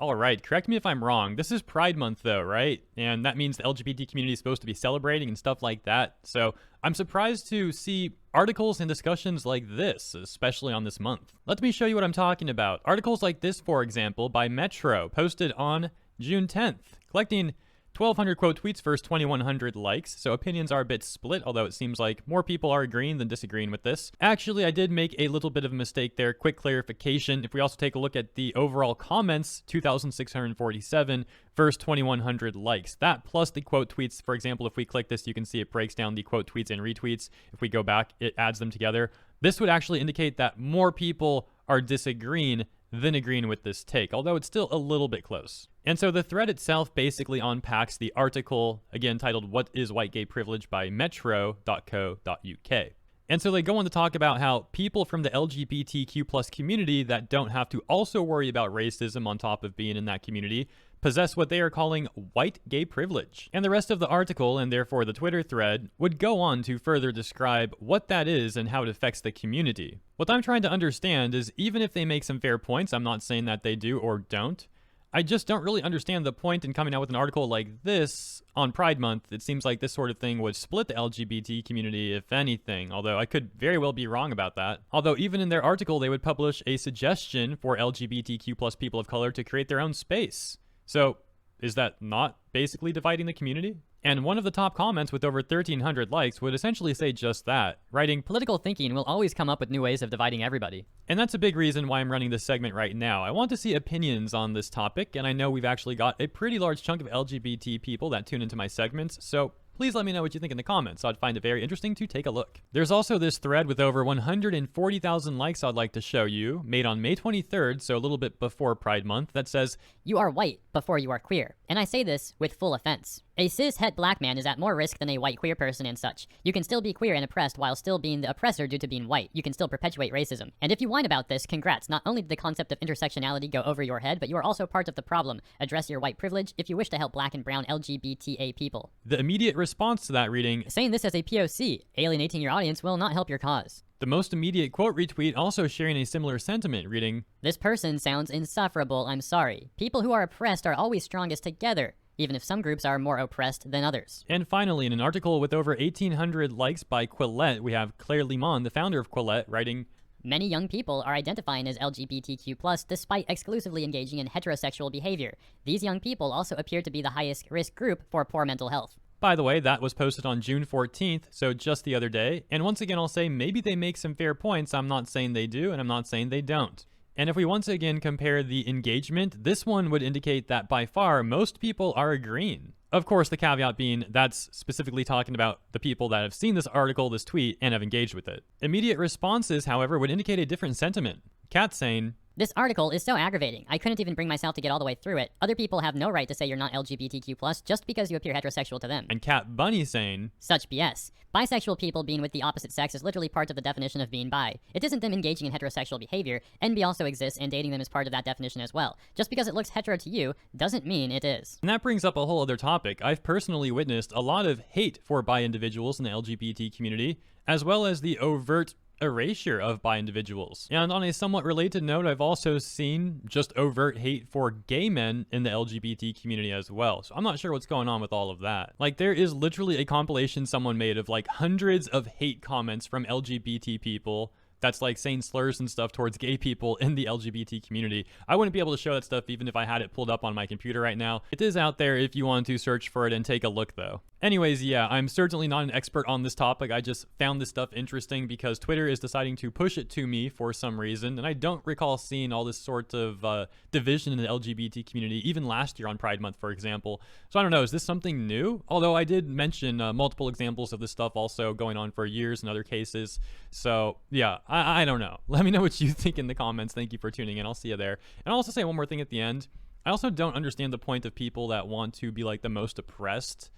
All right, correct me if I'm wrong. This is Pride Month though, right? And that means the LGBT community is supposed to be celebrating and stuff like that. So I'm surprised to see articles and discussions like this, especially on this month. Let me show you what I'm talking about. Articles like this, for example, by Metro, posted on June 10th, collecting 1,200 quote tweets versus 2,100 likes, so opinions are a bit split, although it seems like more people are agreeing than disagreeing with this. Actually, I did make a little bit of a mistake there. Quick clarification. If we also take a look at the overall comments, 2,647 versus 2,100 likes. That plus the quote tweets. For example, if we click this, you can see it breaks down the quote tweets and retweets. If we go back, it adds them together. This would actually indicate that more people are disagreeing than agreeing with this take, although it's still a little bit close. And so the thread itself basically unpacks the article, again titled "What is White Gay Privilege" by metro.co.uk. And so they go on to talk about how people from the LGBTQ plus community that don't have to also worry about racism on top of being in that community possess what they are calling white gay privilege. And the rest of the article, and therefore the Twitter thread, would go on to further describe what that is and how it affects the community. What I'm trying to understand is, even if they make some fair points, I'm not saying that they do or don't, I just don't really understand the point in coming out with an article like this on Pride Month. It seems like this sort of thing would split the LGBT community, if anything, although I could very well be wrong about that. Although even in their article, they would publish a suggestion for LGBTQ plus people of color to create their own space. So is that not basically dividing the community? And one of the top comments with over 1,300 likes would essentially say just that, writing, "Political thinking will always come up with new ways of dividing everybody." And that's a big reason why I'm running this segment right now. I want to see opinions on this topic, and I know we've actually got a pretty large chunk of LGBT people that tune into my segments, so please let me know what you think in the comments. I'd find it very interesting to take a look. There's also this thread with over 140,000 likes I'd like to show you, made on May 23rd, so a little bit before Pride Month, that says, "You are white before you are queer." And I say this with full offense. A cis-het black man is at more risk than a white queer person and such. You can still be queer and oppressed while still being the oppressor due to being white. You can still perpetuate racism. And if you whine about this, congrats. Not only did the concept of intersectionality go over your head, but you are also part of the problem. Address your white privilege if you wish to help black and brown LGBTA people. The immediate response to that reading, "Saying this as a POC, alienating your audience will not help your cause." The most immediate quote retweet also sharing a similar sentiment, reading, "This person sounds insufferable, I'm sorry. People who are oppressed are always strongest together, even if some groups are more oppressed than others." And finally, in an article with over 1,800 likes by Quillette, we have Claire Limon, the founder of Quillette, writing, "Many young people are identifying as LGBTQ+, despite exclusively engaging in heterosexual behavior. These young people also appear to be the highest risk group for poor mental health." By the way, that was posted on June 14th, so just the other day. And once again, I'll say maybe they make some fair points. I'm not saying they do, and I'm not saying they don't. And if we once again compare the engagement, this one would indicate that by far most people are agreeing. Of course, the caveat being that's specifically talking about the people that have seen this article, this tweet, and have engaged with it. Immediate responses, however, would indicate a different sentiment. Kat saying, "This article is so aggravating. I couldn't even bring myself to get all the way through it. Other people have no right to say you're not LGBTQ+, just because you appear heterosexual to them." And Kat Bunny saying, "Such BS. Bisexual people being with the opposite sex is literally part of the definition of being bi. It isn't them engaging in heterosexual behavior. NB also exists, and dating them is part of that definition as well. Just because it looks hetero to you doesn't mean it is." And that brings up a whole other topic. I've personally witnessed a lot of hate for bi individuals in the LGBT community, as well as the overt erasure of bi individuals. And on a somewhat related note, I've also seen just overt hate for gay men in the LGBT community as well. So I'm not sure what's going on with all of that. Like, there is literally a compilation someone made of like hundreds of hate comments from LGBT people that's like saying slurs and stuff towards gay people in the LGBT community. I wouldn't be able to show that stuff even if I had it pulled up on my computer right now. It is out there if you want to search for it and take a look though. Anyways, yeah, I'm certainly not an expert on this topic. I just found this stuff interesting because Twitter is deciding to push it to me for some reason, and I don't recall seeing all this sort of division in the LGBT community, even last year on Pride Month, for example. So I don't know, is this something new? Although I did mention multiple examples of this stuff also going on for years in other cases. So yeah, I don't know. Let me know what you think in the comments. Thank you for tuning in. I'll see you there. And I'll also say one more thing at the end. I also don't understand the point of people that want to be like the most oppressed.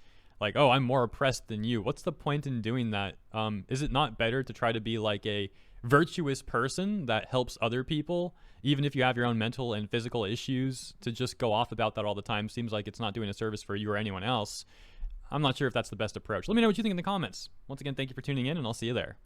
Like, oh, I'm more oppressed than you. What's the point in doing that? Is it not better to try to be like a virtuous person that helps other people, even if you have your own mental and physical issues? To just go off about that all the time seems like it's not doing a service for you or anyone else. I'm not sure if that's the best approach. Let me know what you think in the comments. Once again, thank you for tuning in, and I'll see you there.